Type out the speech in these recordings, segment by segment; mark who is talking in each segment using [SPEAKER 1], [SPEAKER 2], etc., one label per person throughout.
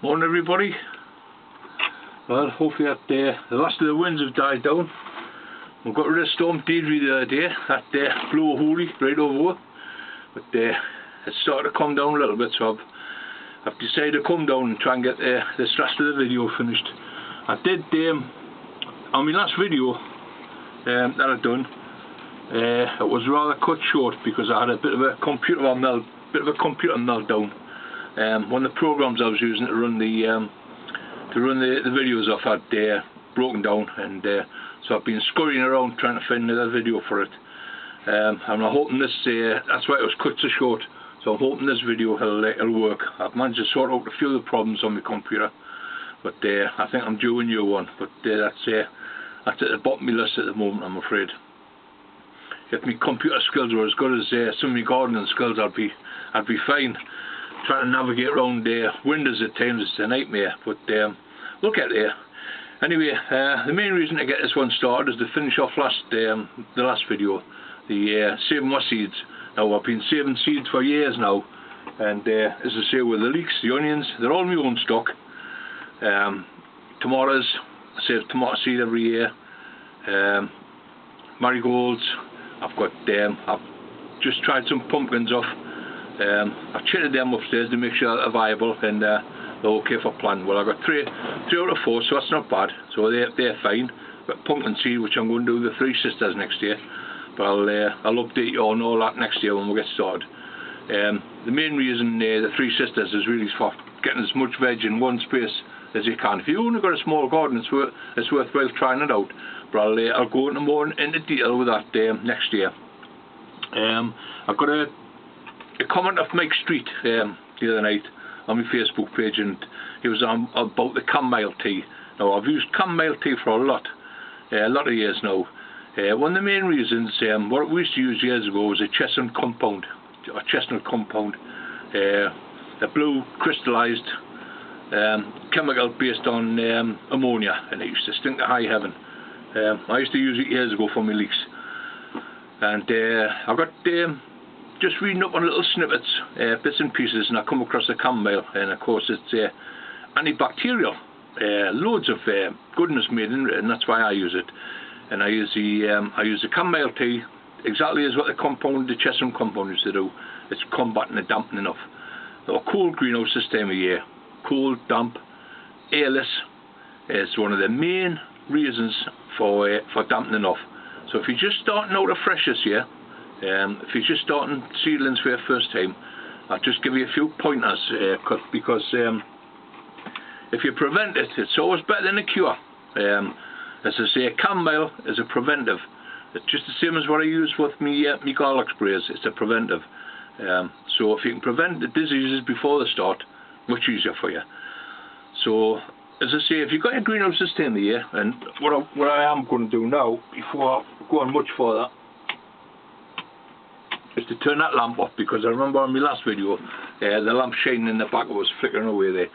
[SPEAKER 1] Morning everybody. Well, hopefully that the last of the winds have died down. We got rid of Storm Deirdre the other day. That blew a hoolie right over. But it started to come down a little bit, so I've decided to come down and try and get this rest of the video finished. I did on my last video that I'd done. It was rather cut short because I had a bit of a computer meltdown. One of the programs I was using to run the videos off had broken down, and so I've been scurrying around trying to find another video for it. And I'm hoping this, that's why it was cut so short, so I'm hoping this video will work. I've managed to sort out a few of the problems on my computer, but I think I'm due a new one, but that's at the bottom of my list at the moment, I'm afraid. If my computer skills were as good as some of my gardening skills, I'd be fine. Trying to navigate around windows at times is a nightmare, but we'll get there. Anyway, the main reason to get this one started is to finish off the last video, the saving my seeds. Now, I've been saving seeds for years now, and as I say, with the leeks, the onions, they're all my own stock. Tomatoes, I save tomato seed every year. Marigolds, I've just tried some pumpkins off. I've chitted them upstairs to make sure that they're viable and they're okay for planting. Well, I've got three out of 4, so that's not bad. So they're fine. But pumpkin seed, which I'm going to do the Three Sisters next year. But I'll update you on all that next year when we get started. The main reason the Three Sisters is really for getting as much veg in one space as you can. If you've only got a small garden, it's worthwhile trying it out. But I'll go into more into detail with that next year. I've got a comment of Mike Street the other night on my Facebook page, and he was on about the chamomile tea. Now, I've used chamomile tea for a lot of years now. One of the main reasons, what we used to use years ago was a chestnut compound, a blue crystallized chemical based on ammonia, and it used to stink to high heaven. I used to use it years ago for my leeks, and I got just reading up on little snippets, bits and pieces, and I come across the chamomile, and of course it's antibacterial, loads of goodness made in it, and that's why I use it. And I use the chamomile tea exactly as what the chestnut compound used to do. It's combating the dampening off. A cold greenhouse this time of year, cold, damp, airless, is one of the main reasons for dampening off. So if you're just starting out afresh this year, if you're just starting seedlings for your first time, I'll just give you a few pointers, because if you prevent it, it's always better than a cure. As I say, chamomile is a preventive. It's just the same as what I use with me garlic sprays. It's a preventive. So if you can prevent the diseases before they start, much easier for you. So, as I say, if you've got your greenhouse this time of the year, and what I am going to do now, before I go on much further, is to turn that lamp off, because I remember on my last video the lamp shining in the back, it was flickering away there.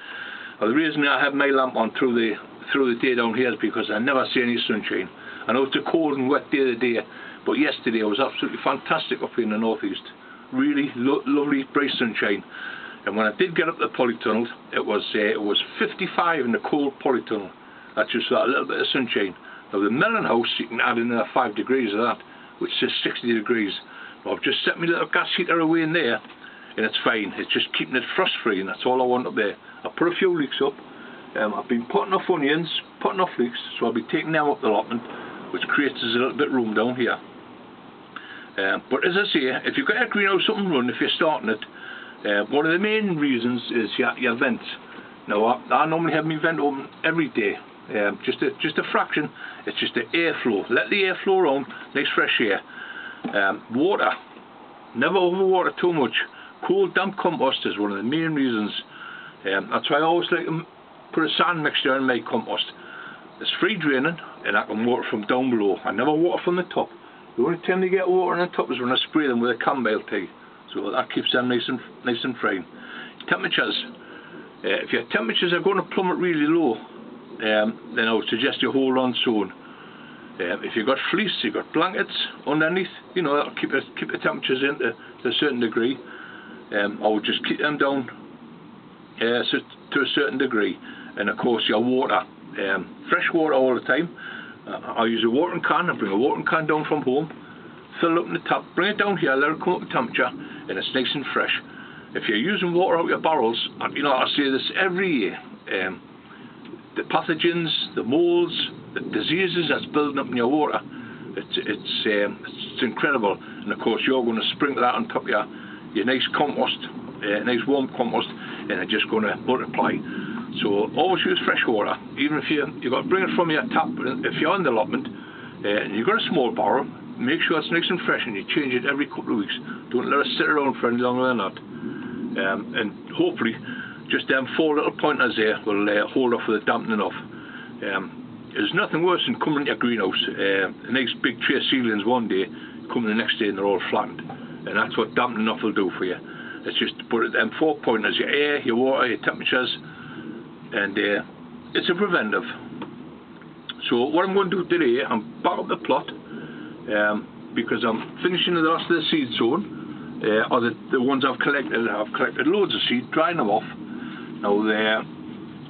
[SPEAKER 1] Well, the reason I have my lamp on through the day down here is because I never see any sunshine. I know it's a cold and wet day today, but yesterday it was absolutely fantastic up here in the northeast. Really lovely bright sunshine. And when I did get up the polytunnel, it was 55 in the cold polytunnel. That's just that little bit of sunshine. Now the melon house, you can add in 5 degrees of that, which is 60 degrees. I've just set my little gas heater away in there, and it's fine. It's just keeping it frost free, and that's all I want up there. I put a few leeks up. I've been putting off onions, putting off leeks, so I'll be taking them up the allotment, which creates us a little bit of room down here. But as I say, if you've got your greenhouse up and run, if you're starting it, one of the main reasons is your vents. Now, I normally have my vent open every day, just a fraction. It's just the airflow. Let the air flow around, nice fresh air. Water, never overwater too much. Cool, damp compost is one of the main reasons. That's why I always like to put a sand mixture in my compost. It's free draining, and I can water from down below. I never water from the top. The only time they get water on the top is when I spray them with a chamomile tea. So that keeps them nice and fine. Temperatures. If your temperatures are going to plummet really low, then I would suggest you hold on soon. If you've got fleece, you've got blankets underneath, you know, that'll keep the temperatures in to a certain degree. I would just keep them down to to a certain degree, and of course your water, fresh water all the time. I use a watering can. I bring a watering can down from home, fill it up in the tap, bring it down here, let it come up to temperature, and it's nice and fresh. If you're using water out of your barrels, and you know I say this every year, the pathogens, the molds, the diseases that's building up in your water, it's incredible. And of course you're going to sprinkle that on top of your nice compost, nice warm compost, and it's just going to multiply. So always use fresh water, even if you've got to bring it from your tap. If you're on the allotment and you've got a small barrel, make sure it's nice and fresh, and you change it every couple of weeks. Don't let it sit around for any longer than that. And hopefully just them 4 little pointers there will hold off with the dampening off. There's nothing worse than coming into your greenhouse, a nice big tray of seedlings one day, coming the next day and they're all flattened, and that's what dampening off will do for you. It's just to put it them 4 pointers, your air, your water, your temperatures, and it's a preventive. So what I'm going to do today, I'm back up the plot, because I'm finishing the rest of the seed sown, or the ones I've collected. I've collected loads of seed, drying them off. Now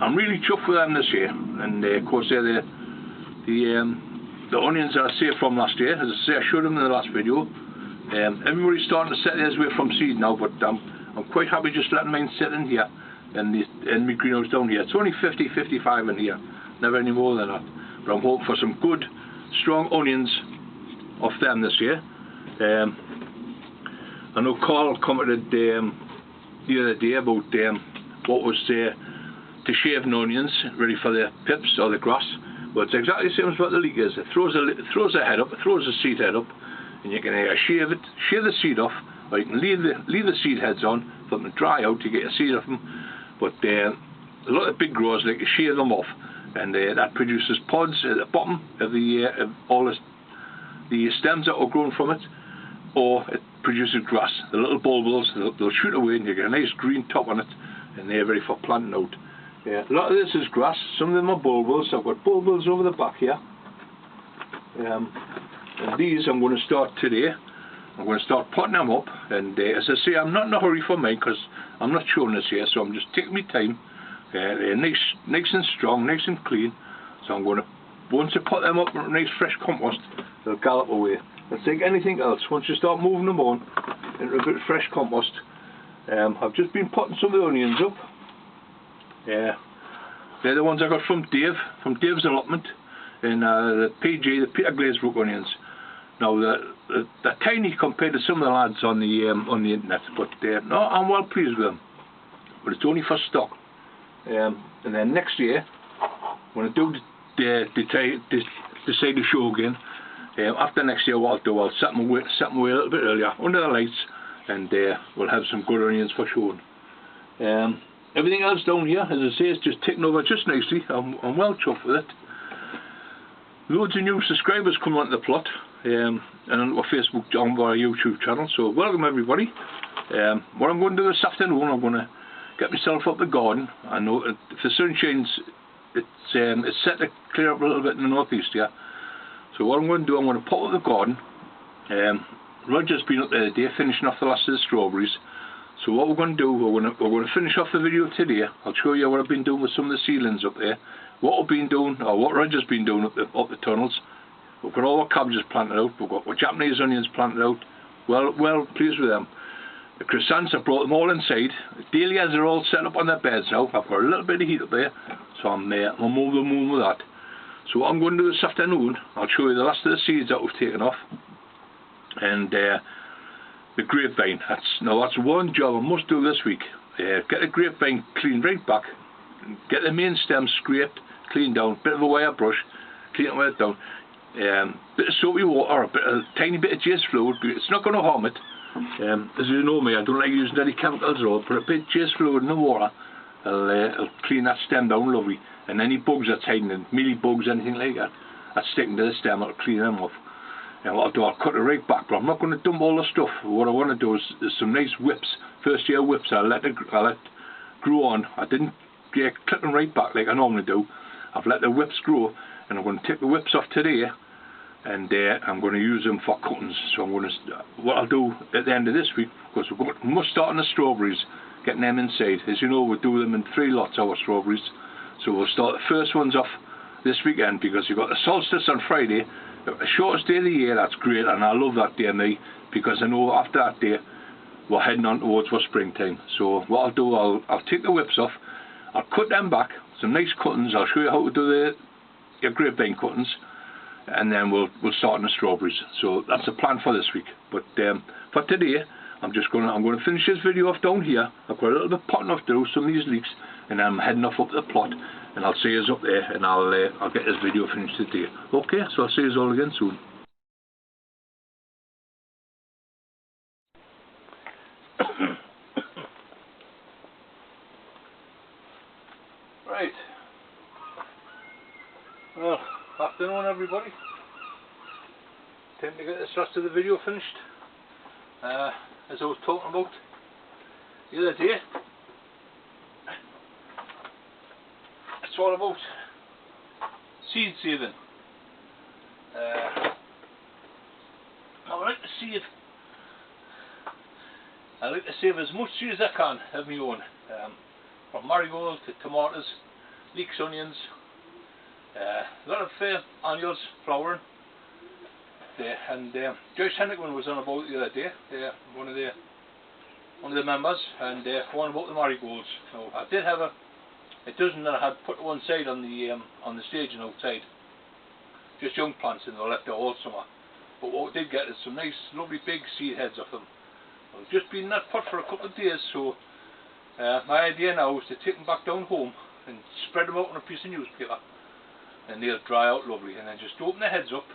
[SPEAKER 1] I'm really chuffed with them this year, and of course they're the onions that I saved from last year. As I say, I showed them in the last video. Everybody's starting to set theirs away from seed now, but I'm quite happy just letting mine sit in here, in my greenhouse down here. It's only 50, 55 in here, never any more than that. But I'm hoping for some good, strong onions off them this year. I know Carl commented the other day about what was to shaving onions ready for the pips or the grass. Well, it's exactly the same as what the leek is. It throws a head up, it throws the seed head up, and you can shave the seed off, or you can leave the seed heads on for them to dry out to get your seed off them. But a lot of big growers like to shave them off, and that produces pods at the bottom of all the stems that are grown from it, or it produces grass. The little bulbils, they'll shoot away, and you get a nice green top on it, and they're ready for planting out. A lot of this is grass. Some of them are bulbils. I've got bulbils over the back here. And these I'm going to start today. I'm going to start potting them up, and as I say, I'm not in a hurry for mine because I'm not showing this here, so I'm just taking my time. They're nice and strong, nice and clean. So I'm going to, once I pot them up in nice fresh compost, they'll gallop away. It's like anything else. Once you start moving them on into a bit of fresh compost, I've just been potting some of the onions up. They're the ones I got from Dave's allotment in the PG, the Peter Glazebrook onions. Now they're tiny compared to some of the lads on the internet, but no, I'm well pleased with them. But it's only for stock. And then next year, when I do decide to show again, after next year, what I'll do, I'll set them away a little bit earlier under the lights, and we'll have some good onions for showing. Everything else down here, as I say, is just ticking over just nicely. I'm well chuffed with it. Loads of new subscribers coming onto the plot, and on our Facebook, on our YouTube channel. So welcome everybody. What I'm going to do this afternoon, I'm going to get myself up the garden. I know if the sun shines, it's set to clear up a little bit in the northeast here. So what I'm going to do, I'm going to pop up the garden. Roger's been up there today finishing off the last of the strawberries. So what we're going to do, we're going to finish off the video today. I'll show you what I've been doing with some of the seedlings up there. What I've been doing, or what Roger's been doing up the tunnels. We've got all our cabbages planted out. We've got our Japanese onions planted out. Well pleased with them. The chrysanths, I brought them all inside. The dahlias are all set up on their beds now. I've got a little bit of heat up there, so I'm over the moon with that. So what I'm going to do this afternoon, I'll show you the last of the seeds that we've taken off. And the grapevine. That's one job I must do this week. Get the grapevine cleaned right back, get the main stem scraped, cleaned down, bit of a wire brush, clean it down, bit of soapy water, a tiny bit of J's fluid, but it's not going to harm it. As you know me, I don't like using any chemicals at all. Put a bit of J's fluid in the water, it'll clean that stem down lovely, and any bugs that's hiding in, mealy bugs, anything like that, that's sticking to the stem, it'll clean them off. And what I'll do, I'll cut it right back, but I'm not going to dump all the stuff. What I want to do is some nice whips, first year whips. I let grow on. I didn't clip them right back like I normally do. I've let the whips grow, and I'm going to take the whips off today, and I'm going to use them for cuttings. So I'm going to, what I'll do at the end of this week, because we must start on the strawberries, getting them inside. As you know, we do them in 3 lots, our strawberries. So we'll start the first ones off this weekend, because you've got the solstice on Friday, the shortest day of the year. That's great, and I love that day, me, because I know after that day we're heading on towards for springtime. So what I'll do, I'll take the whips off, I'll cut them back, some nice cuttings. I'll show you how to do your grapevine cuttings, and then we'll start on the strawberries. So that's the plan for this week. But for today, I'm going to finish this video off down here. I've got a little bit potting off to do some of these leeks, and I'm heading off up the plot, and I'll see you up there, and I'll get this video finished today. Okay, so I'll see you all again soon. Right. Well, afternoon everybody. Time to get this rest of the video finished. As I was talking about the other day, it's all about seed saving. I like to save as much seed as I can of my own, from marigold to tomatoes, leeks, onions, a lot of annuals flowering. And Joyce Hennigan was on about the other day, one of the members, and one about the marigolds. So I did have a dozen that I had put to one side on the staging outside, just young plants, and they were left there all summer. But what we did get is some nice, lovely big seed heads of them. I've just been in that pot for a couple of days, so my idea now is to take them back down home and spread them out on a piece of newspaper, and they'll dry out lovely, and then just open the heads up.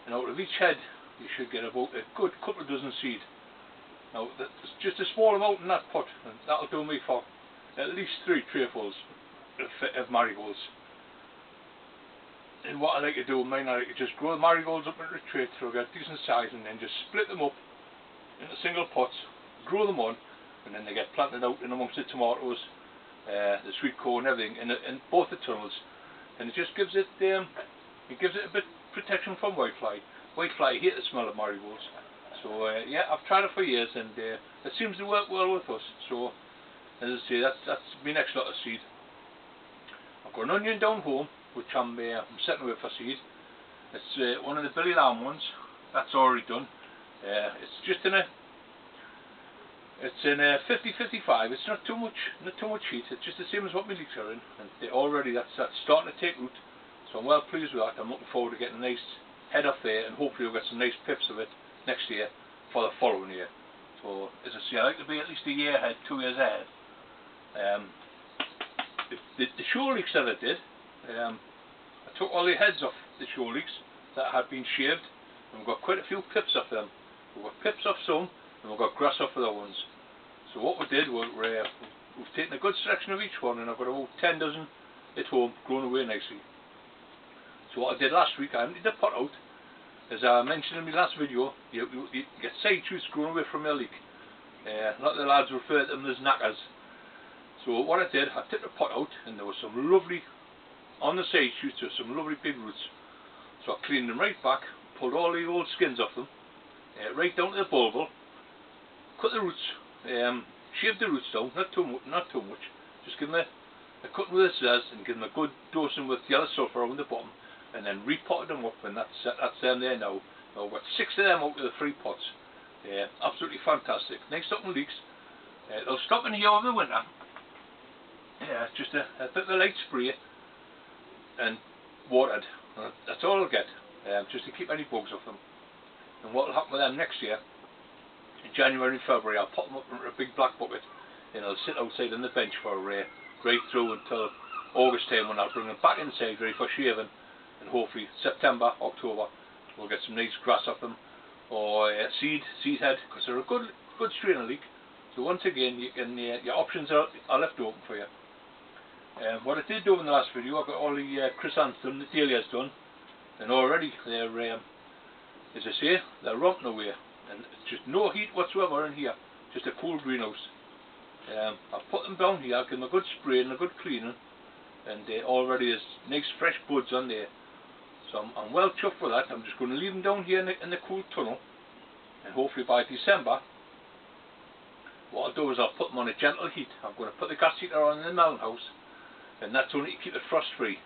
[SPEAKER 1] And out of each head you should get about a good couple of dozen seed. Now that's just a small amount in that pot, and that'll do me for at least 3 trayfuls of marigolds. And what I like to do, I like to just grow the marigolds up into a tray till they get decent size, and then just split them up into single pots, grow them on, and then they get planted out in amongst the tomatoes, the sweet corn, everything, in both the tunnels. And it just gives it a bit protection from whitefly. Whitefly hate the smell of marigolds. So yeah, I've tried it for years, and it seems to work well with us. So as I say, that's my next lot of seed. I've got an onion down home, which I'm setting away for seed. It's one of the Billy Lamb ones. That's already done. It's just in a 50-55. It's not too much heat. It's just the same as what my leeks are in, and that's starting to take root. So I'm well pleased with that. I'm looking forward to getting a nice head off there, and hopefully we'll get some nice pips of it next year for the following year. So as I say, I like to be at least a year ahead, 2 years ahead. The show leeks that I did, I took all the heads off the show leeks that had been shaved, and we've got quite a few pips off them. We've got pips off some, and we've got grass off the other ones. So what we did, we've taken a good selection of each one, and I've got about 10 dozen at home grown away nicely. So what I did last week, I emptied the pot out. As I mentioned in my last video, you get side shoots growing away from your leek. A lot of the lads refer to them as knackers. So what I did, I took the pot out, and there was some lovely, on the side shoots, there were some lovely big roots. So I cleaned them right back, pulled all the old skins off them, right down to the bulb, cut the roots, shaved the roots down, not too much, just give them a cutting with the scissors, and give them a good dosing with yellow sulphur on the bottom, and then repotted them up, and that's them there now. I've got 6 of them out of the 3 pots. Absolutely fantastic. Nice looking leeks. They'll stop in here over the winter. Just a bit of a light spray and watered. That's all I'll get, just to keep any bugs off them. And what will happen with them next year, in January and February, I'll pop them up into a big black bucket, and I'll sit outside on the bench for right through until August time, when I'll bring them back inside ready for shaving. And hopefully September, October, we'll get some nice grass off them, or seed head, because they're a good strain of leek. So once again, you can your options are left open for you. What I did do in the last video, I got all the chrysanths and the dahlias done, and already they're, as I say, they're romping away, and it's just no heat whatsoever in here, just a cool greenhouse. I've put them down here, give them a good spray and a good cleaning, and already there's nice fresh buds on there. So I'm well chuffed with that. I'm just going to leave them down here in the cool tunnel, and hopefully by December what I'll do is I'll put them on a gentle heat. I'm going to put the gas heater on in the melon house, and that's only to keep it frost free.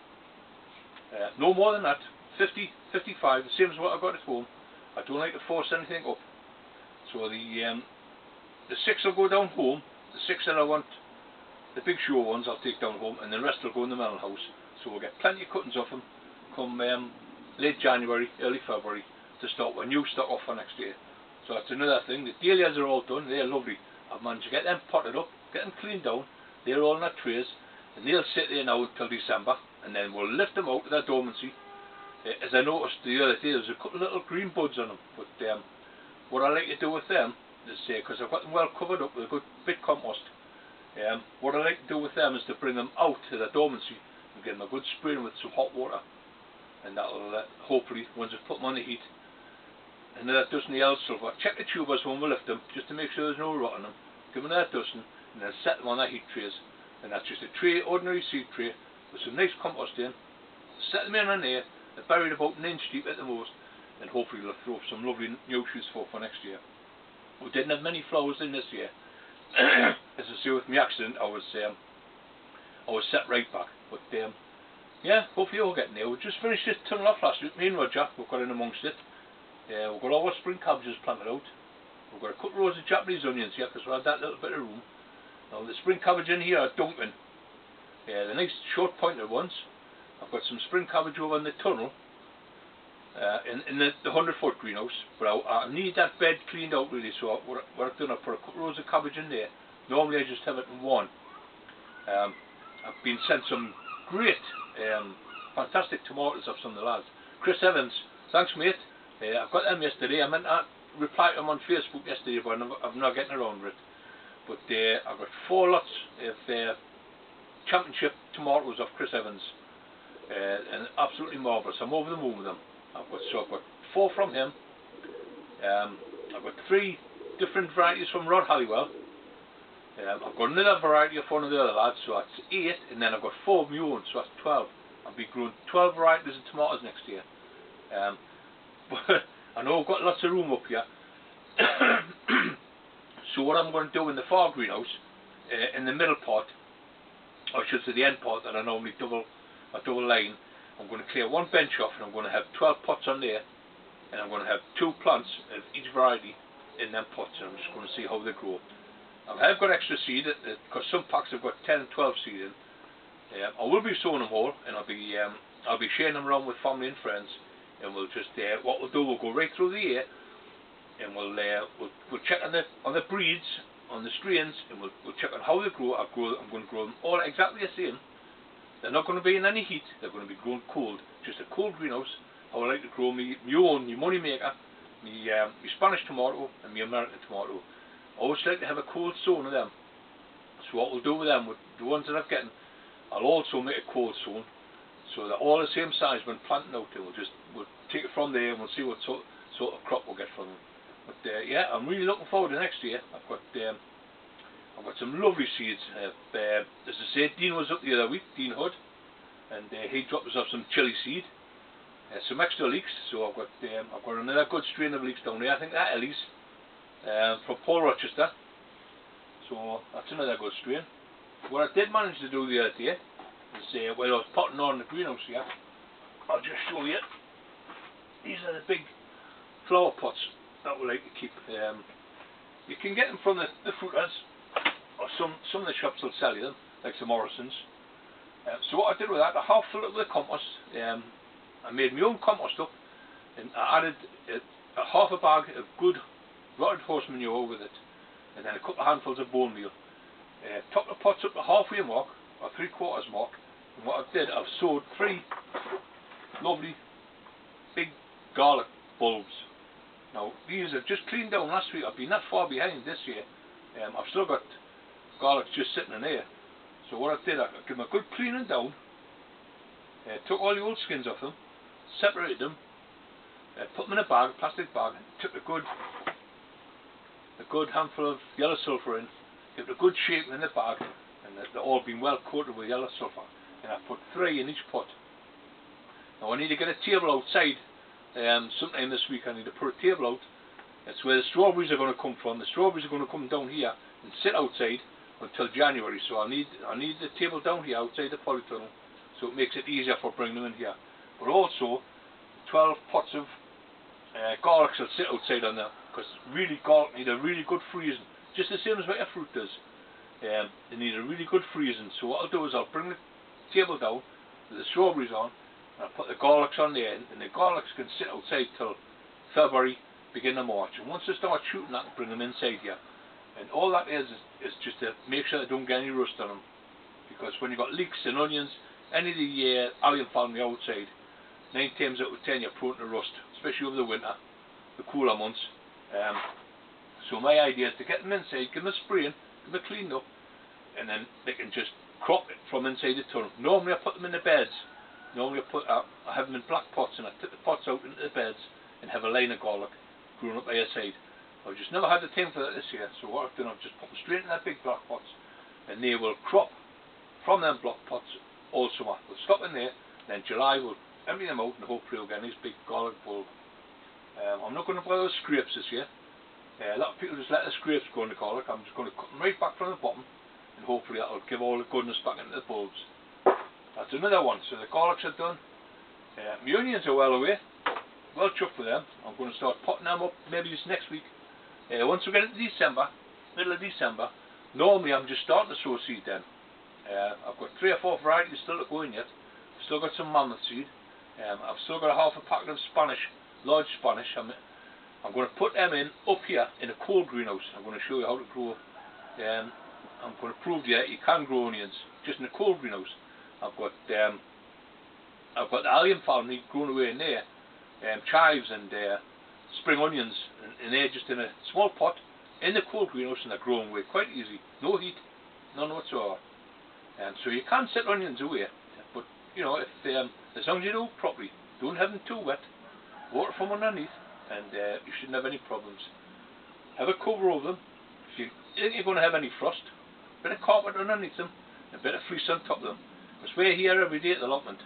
[SPEAKER 1] No more than that. 50, 55, the same as what I've got at home. I don't like to force anything up. So the 6 will go down home. The 6 that I want, the big show ones, I'll take down home, and the rest will go in the melon house. So we'll get plenty of cuttings off them come late January, early February, to start with new stock off for next year. So that's another thing. The dahlias are all done. They're lovely. I've managed to get them potted up, get them cleaned down. They're all in their trays, and they'll sit there now until December, and then we'll lift them out of their dormancy. As I noticed the other day, there's a couple of little green buds on them, but what I like to do with them is, because I've got them well covered up with a good bit compost, what I like to do with them is to bring them out to their dormancy and get them a good spraying with some hot water, and that'll hopefully, once I've put them on the heat, another dusting of yellow sulphur. Check the tubers when we lift them, just to make sure there's no rot in them. Give them another dusting, and then set them on their heat trays, and that's just a tray, ordinary seed tray, with some nice compost in. Set them in there. They're buried about an inch deep at the most, and hopefully we'll throw some lovely new shoots for next year. We didn't have many flowers in this year. As I say, with my accident, I was set right back. But yeah, hopefully we'll get there. We just finished this tunnel off last week. Me and Roger, we've got in amongst it. We've got all our spring cabbages planted out. We've got a couple of rows of Japanese onions here because we had that little bit of room. Now the spring cabbage in here are dumping. The nice short pointed ones. I've got some spring cabbage over in the tunnel, in the 100-foot greenhouse, but I need that bed cleaned out really, so what I've done, I've put a couple of rows of cabbage in there. Normally I just have it in one. I've been sent some great, fantastic tomatoes off some of the lads. Chris Evans, thanks mate, I've got them yesterday. I meant to reply to them on Facebook yesterday, but I'm not getting around with it. But I've got 4 lots of championship tomatoes off Chris Evans. And absolutely marvellous. I'm over the moon with them. I've got 4 from him. I've got 3 different varieties from Rod Halliwell. I've got another variety of one of the other lads, so that's 8, and then I've got 4 of my own, so that's 12. I'll be growing 12 varieties of tomatoes next year. But I know I've got lots of room up here. So what I'm going to do in the far greenhouse, in the middle part, or I should say the end part that I normally double line, I'm going to clear 1 bench off, and I'm going to have 12 pots on there, and I'm going to have 2 plants of each variety in them pots, and I'm just going to see how they grow. I have got extra seed, because some packs have got 10 and 12 seed in. I will be sowing them all, and I'll be sharing them around with family and friends, and we'll just what we'll do, we'll go right through the year, and we'll check on the breeds, on the strains, and we'll check on how they grow. I'm going to grow them all exactly the same. They're not going to be in any heat. They're going to be grown cold. Just a cold greenhouse. How I like to grow my own, my money maker, my Spanish tomato and my American tomato. I always like to have a cold zone of them. So what we'll do with them, with the ones that I'm getting, I'll also make a cold zone, so they're all the same size when planting out. And we'll take it from there, and we'll see what sort of crop we'll get from them. But yeah, I'm really looking forward to next year. I've got some lovely seeds. As I said, Dean was up the other week, Dean Hood, and he dropped us off some chili seed, some extra leeks. So I've got another good strain of leeks down there. I think that Ellie's from Paul Rochester. So that's another good strain. What I did manage to do the other day is, while I was potting on the greenhouse here, I'll just show you. These are the big flower pots that we like to keep. You can get them from the fruiters, or some of the shops will sell you them, like the Morrisons. So what I did with that, I half filled it with compost. I made my own compost up, and I added a half a bag of good rotted horse manure with it, and then a couple of handfuls of bone meal. Topped the pots up to halfway mark, or 3/4 mark, and what I did, I've sowed 3 lovely big garlic bulbs. Now these are just cleaned down last week. I've been that far behind this year. I've still got garlic just sitting in there. So what I did, I gave them a good cleaning down, took all the old skins off them, separated them, put them in a bag, plastic bag, and took a good handful of yellow sulphur in, gave it a good shape in the bag, and they're all been well coated with yellow sulphur. And I put 3 in each pot. Now I need to get a table outside. Sometime this week I need to put a table out It's where the strawberries are going to come from. The strawberries are going to come down here and sit outside until January. So I need the table down here outside the polytunnel, so it makes it easier for bringing them in here. But also 12 pots of garlics will sit outside on there, because really garlic need a really good freezing, just the same as what your fruit does. They need a really good freezing. So what I'll do is I'll bring the table down with the strawberries on, and I'll put the garlics on there, and the garlics can sit outside till February, beginning of March. And once they start shooting, I can bring them inside here. And all that is just to make sure they don't get any rust on them, because when you've got leeks and onions, any of the allium found on the outside, 9 times out of 10 you're prone to rust, especially over the winter, the cooler months. So my idea is to get them inside, give them a spraying, give them a clean up, and then they can just crop it from inside the tunnel. Normally I put them in the beds. Normally I have them in black pots, and I take the pots out into the beds and have a line of garlic growing up by your side. I've just never had the time for that this year, so what I've done, I've just put them straight in their big black pots, and they will crop from them black pots all summer. We'll stop in there, then July we'll empty them out, and hopefully we'll get a nice big garlic bulb. I'm not going to bother with scrapes this year. A lot of people just let the scrapes go in the garlic. I'm just going to cut them right back from the bottom, and hopefully that'll give all the goodness back into the bulbs. That's another one. So the garlics are done. My onions are well away. Well chuffed with them. I'm going to start potting them up maybe this next week. Once we get into December, middle of December, normally I'm just starting to sow seed then. I've got 3 or 4 varieties still to go in yet. I've still got some mammoth seed. I've still got a half a packet of Spanish, large Spanish. I'm going to put them in up here in a cold greenhouse. I'm going to show you how to grow. I'm going to prove to you can grow onions just in a cold greenhouse. I've got the allium family growing away in there, chives and spring onions, and they're just in a small pot in the cold greenhouse, and they're growing away quite easy. No heat, none whatsoever. So you can set onions away, but you know, if as long as you do it properly, don't have them too wet, water from underneath, and you shouldn't have any problems. Have a cover over them. If you think you're going to have any frost, a bit of carpet underneath them, and a bit of fleece on top of them. Because we're here every day at the allotment,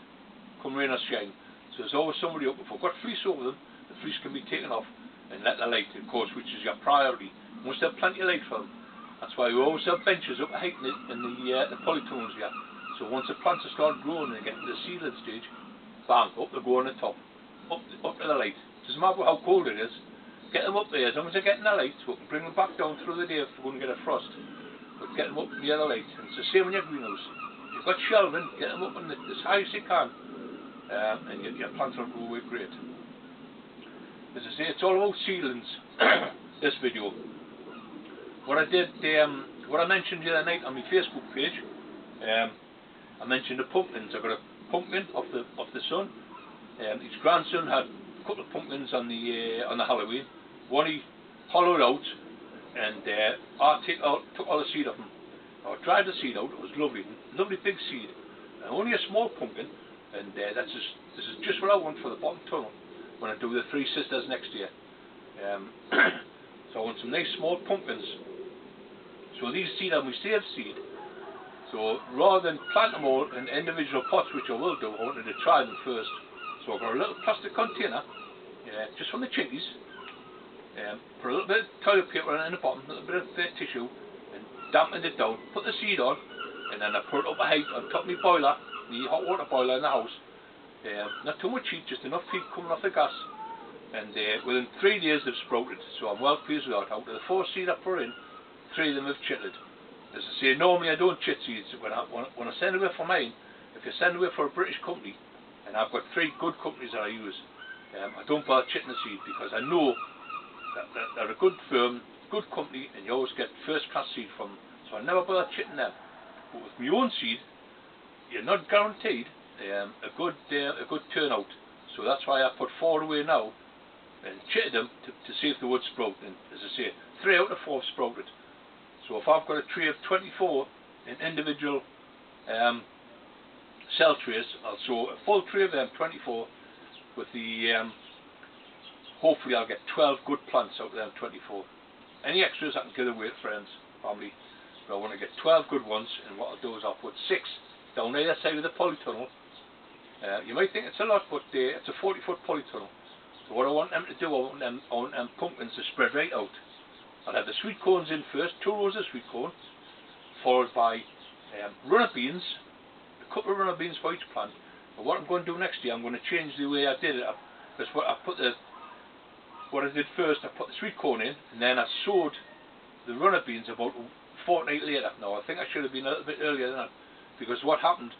[SPEAKER 1] come rain or shine. So there's always somebody up. If we've got fleece over them, the fleece can be taken off and let the light, of course, which is your priority. You must have plenty of light for them. That's why we always have benches up height in the polytunnels here. So once the plants have started growing and they get to the seedling stage, bang, up they go on the top, up to the light. Doesn't matter how cold it is, get them up there. As long as they're getting the light, we can bring them back down through the day if we're going to get a frost. But get them up near the light. And it's the same in your greenhouse. You've got shelving, get them up as high as you can, and your plants will grow away great. As I say, it's all about seedlings. This video. What I did, what I mentioned the other night on my Facebook page, I mentioned the pumpkins. I got a pumpkin off the son. His grandson had a couple of pumpkins on the Halloween. One he hollowed out, and I took all the seed off him. I dried the seed out. It was lovely big seed. Only a small pumpkin, and this is just what I want for the bottom tunnel when I do the 3 sisters next year. So I want some nice small pumpkins. So these seed are my saved seed. So rather than plant them all in individual pots, which I will do, I wanted to try them first. So I've got a little plastic container, just from the chimneys. Put a little bit of toilet paper in the bottom, a little bit of tissue, and dampen it down. Put the seed on, and then I put it up a height on top of my boiler, the hot water boiler in the house. Not too much heat, just enough heat coming off the gas. And within 3 days they've sprouted, so I'm well pleased with that. Out of the 4 seed I put in, 3 of them have chitted. As I say, normally I don't chit seeds. When I send away for mine, if you send away for a British company, and I've got 3 good companies that I use, I don't bother chitting the seed, because I know that they're a good firm, good company, and you always get first class seed from them. So I never bother chitting them. But with my own seed, you're not guaranteed a good turnout. So that's why I put 4 away now and chitted them to see if they would sprout. And as I say, 3 out of 4 sprouted. So if I've got a tray of 24 in individual cell trays, I'll sow a full tray of them, 24, with the hopefully I'll get 12 good plants out of them 24. Any extras I can give away to friends, family. But I want to get 12 good ones, and what I'll do is I'll put 6 down either side of the polytunnel. You might think it's a lot, but it's a 40-foot polytunnel. So what I want them to do, I want them pumpkins to spread right out. I'll have the sweet corns in first, 2 rows of sweet corn, followed by runner beans, a couple of runner beans for each plant. But what I'm going to do next year, I'm going to change the way I did it. Because what I did first, I put the sweet corn in, and then I sowed the runner beans about a fortnight later. Now I think I should have been a little bit earlier than that, because what happened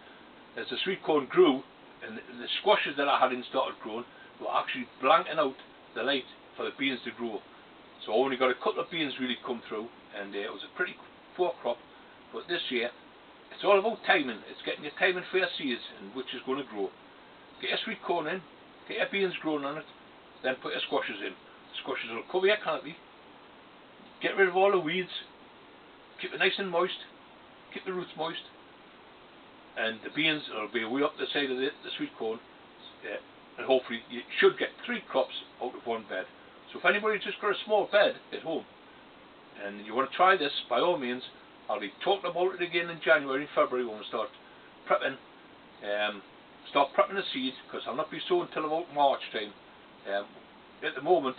[SPEAKER 1] as the sweet corn grew, and the squashes that I had in started growing, were actually blanking out the light for the beans to grow. So I only got a couple of beans really come through, and it was a pretty poor crop. But this year, it's all about timing. It's getting your timing for your seeds and which is going to grow. Get your sweet corn in, get your beans growing on it, then put your squashes in. The squashes will cover your canopy, get rid of all the weeds, keep it nice and moist, keep the roots moist, and the beans will be way up the side of the sweet corn, and hopefully you should get 3 crops out of 1 bed. So if anybody's just got a small bed at home and you want to try this, by all means, I'll be talking about it again in January and February when we start prepping the seeds, because I'll not be sowing until about March time. At the moment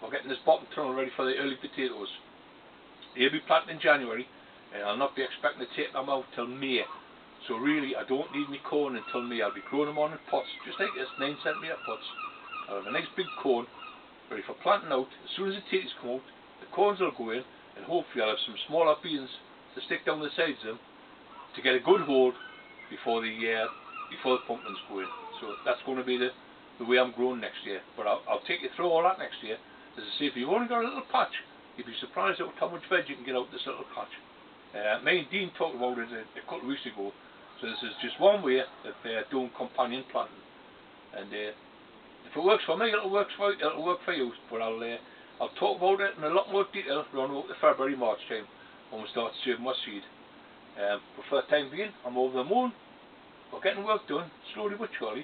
[SPEAKER 1] we're getting this bottom tunnel ready for the early potatoes. They'll be planted in January, and I'll not be expecting to take them out till May. So really I don't need my corn until May. I'll be growing them on in pots just like this, 9cm pots. I'll have a nice big corn ready for planting out. As soon as the tatties come out, the corns will go in, and hopefully I'll have some smaller beans to stick down the sides of them to get a good hold before the pumpkins go in. So that's going to be the way I'm growing next year. But I'll take you through all that next year. As I say, if you've only got a little patch, you'd be surprised at how much veg you can get out of this little patch. Me and Dean talked about it a couple of weeks ago. So this is just one way of doing companion planting. And if it works for me, it'll work for you. But I'll talk about it in a lot more detail around about the February-March time when we start saving my seed. But for the time being, I'm over the moon. We're getting work done, slowly but surely.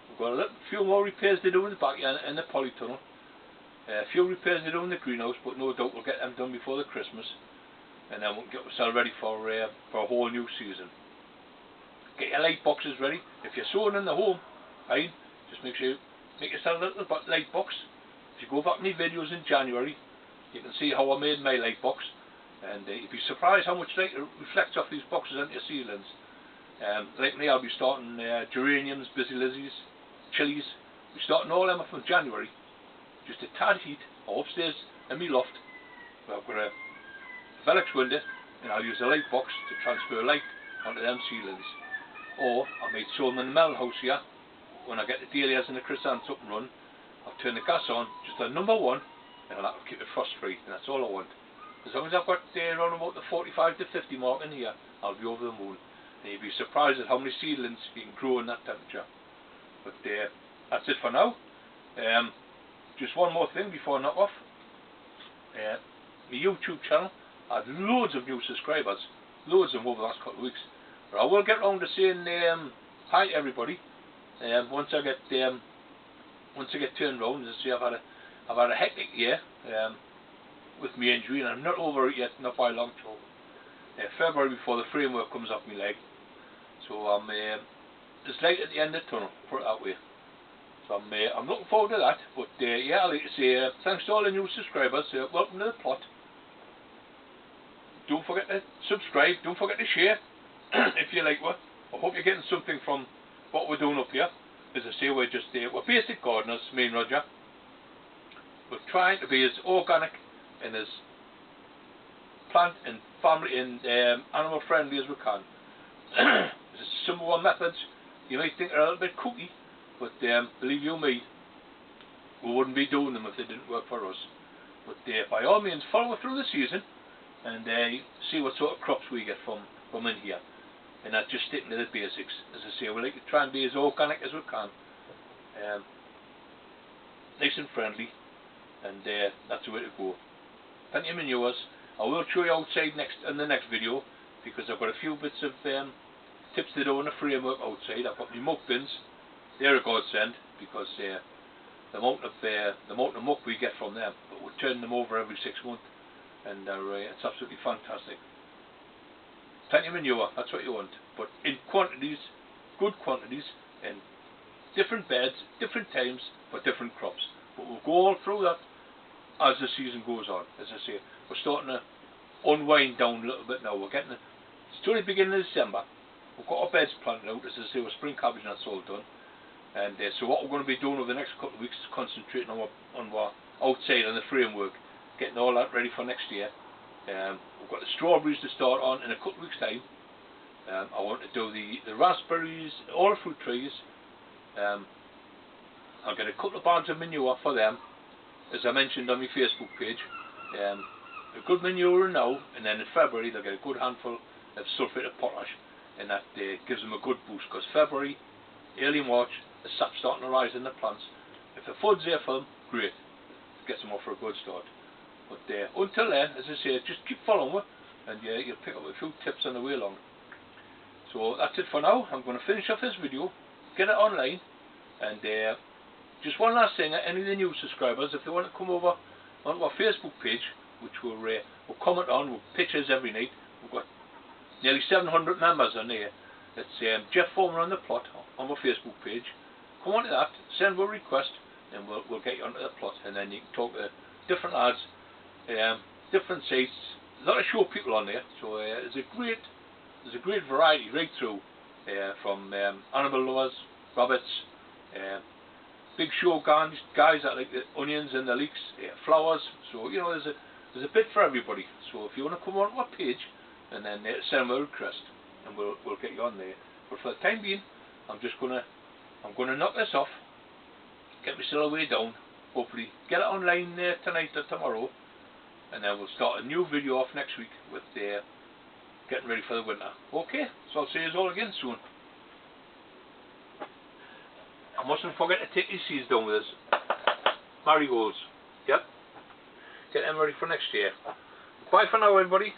[SPEAKER 1] We've got a few more repairs to do in the backyard and the polytunnel. A few repairs to do in the greenhouse, but no doubt we'll get them done before the Christmas. And then we'll get ourselves ready for a whole new season. Get your light boxes ready. If you're sowing in the home, fine. Just make sure you make yourself a little light box. If you go back to my videos in January, you can see how I made my light box. And you'd be surprised how much light reflects off these boxes into your seedlings. Like me, I'll be starting geraniums, basilises, chilies. We're starting all them from January. Just a tad heat upstairs in my loft. I've got a Velux window, and I'll use a light box to transfer light onto them seedlings. Or I might sow them in the melon house here. When I get the dahlias and the chrysanths up and running, I'll turn the gas on just on number 1, and that'll keep it frost free, and that's all I want. As long as I've got around about the 45 to 50 mark in here, I'll be over the moon. And you'd be surprised at how many seedlings you can grow in that temperature. But that's it for now. Just one more thing before I knock off. My YouTube channel, I had loads of new subscribers, loads of them over the last couple of weeks. But I will get round to saying hi to everybody once I get turned round. As I say, I've had a hectic year with my injury, and I'm not over it yet, not by a long chalk. February before the framework comes off my leg, so I'm it's light at the end of the tunnel, put it that way. So I'm looking forward to that. But yeah, I'd like to say thanks to all the new subscribers. Welcome to the plot. Don't forget to subscribe. Don't forget to share if you like what. I hope you're getting something from what we're doing up here. As I say, we're basic gardeners, me and Roger. We're trying to be as organic and as plant and family and animal friendly as we can. Some of our methods you might think are a little bit kooky, but believe you me, we wouldn't be doing them if they didn't work for us. But by all means, follow through the season and see what sort of crops we get from in here. And not just sticking to the basics. As I say, we like to try and be as organic as we can, nice and friendly, and that's the way to go. Plenty of manures. I will show you outside in the next video, because I've got a few bits of tips to do on the framework outside. I've got my muck bins. They're a godsend, because the amount of muck we get from them, but we turn them over every 6 months, and it's absolutely fantastic. Plenty of manure, that's what you want, but in quantities, good quantities, in different beds, different times, for different crops. But we'll go all through that as the season goes on. As I say, we're starting to unwind down a little bit now. We're getting it's only beginning of December. We've got our beds planted out. As I say, we're spring cabbage and that's all done. And so what we're going to be doing over the next couple of weeks is concentrating on what outside on the framework, getting all that ready for next year. We've got the strawberries to start on in a couple of weeks' time. I want to do the raspberries, all the fruit trees. I'll get a couple of bags of manure for them, as I mentioned on my Facebook page. A good manure now, and then in February they'll get a good handful of sulphate of potash, and that gives them a good boost, because February, early March, the sap's starting to rise in the plants. If the food's there for them, great, it gets them off for a good start. But until then, as I say, just keep following me, and you'll pick up a few tips on the way along. So that's it for now. I'm going to finish off this video, get it online, and just one last thing, any of the new subscribers, if they want to come over onto our Facebook page, which we'll comment on with pictures every night. We've got nearly 700 members on there. It's Jeff Foreman on the plot on our Facebook page. Come on to that, send a request, and we'll get you onto the plot, and then you can talk to different lads, different sites. A lot of show people on there, so there's a great variety right through, from animal lovers, rabbits, big show guys that like the onions and the leeks, flowers. So you know, there's a bit for everybody. So if you want to come on our page, and then send a request, and we'll get you on there. But for the time being, I'm gonna knock this off, get my still way down, hopefully get it online tonight or tomorrow, and then we'll start a new video off next week with getting ready for the winter. Okay, so I'll see you all again soon. I mustn't forget to take these seeds down with us. Marigolds, yep. Get them ready for next year. Bye for now, everybody.